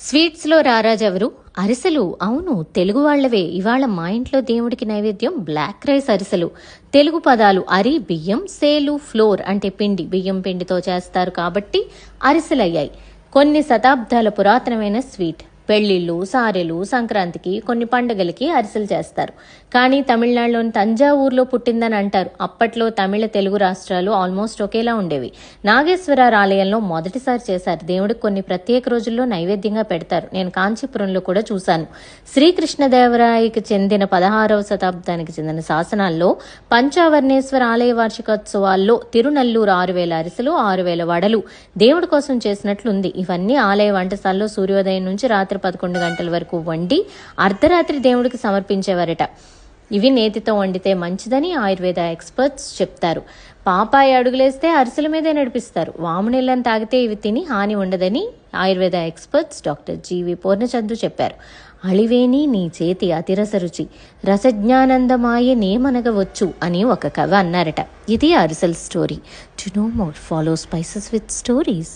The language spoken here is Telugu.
స్వీట్స్లో రారాజు ఎవరు? అరిసెలు. అవును, తెలుగు వాళ్లవే. ఇవాళ మా ఇంట్లో దేవుడికి నైవేద్యం బ్లాక్ రైస్ అరిసెలు. తెలుగు పదాలు అరి బియ్యం, సేలు ఫ్లోర్ అంటే పిండి, బియ్యం పిండితో చేస్తారు కాబట్టి అరిసెలయ్యాయి. కొన్ని శతాబ్దాల పురాతనమైన స్వీట్. పెళ్లిళ్ళు, సారెలు, సంక్రాంతికి, కొన్ని పండుగలకి అరిసెలు చేస్తారు. కానీ తమిళనాడులోని తంజావూరులో పుట్టిందని అంటారు. అప్పట్లో తమిళ తెలుగు రాష్ట్రాలు ఆల్మోస్ట్ ఒకేలా ఉండేవి. నాగేశ్వరరావు ఆలయంలో మొదటిసారి చేశారు. దేవుడికి కొన్ని ప్రత్యేక రోజుల్లో నైవేద్యంగా పెడతారు. నేను కాంచీపురంలో కూడా చూశాను. శ్రీకృష్ణదేవరాయకి చెందిన 16వ శతాబ్దానికి చెందిన శాసనాల్లో పంచావర్ణేశ్వర ఆలయ వార్షికోత్సవాల్లో తిరునల్లూరు 6000 అరిసెలు, 6000 వడలు దేవుడి కోసం చేసినట్లుంది. ఇవన్నీ ఆలయ వంటశాలలో సూర్యోదయం నుంచి రాత్రి 11 గంటల వరకు వండి అర్ధరాత్రి దేవుడికి సమర్పించేవారట. ఇవి నేతితో వండితే మంచిదని ఆయుర్వేద ఎక్స్పర్ట్స్ చెప్తారు. పాపాయి అడుగులేస్తే అరిసెల మీదే నడిపిస్తారు. వామునీళ్ళని తాగితే ఇవి తిని హాని ఉండదని ఆయుర్వేద ఎక్స్పర్ట్స్ డాక్టర్ జీవి పూర్ణచంద్రు చెప్పారు. అళివేని నీ చేతి అతిరస రుచి, రసజ్ఞానందమాయే నేమనగవచ్చు అని ఒక కవి అన్నారట. ఇది arisel story. To know more, follow spices with stories.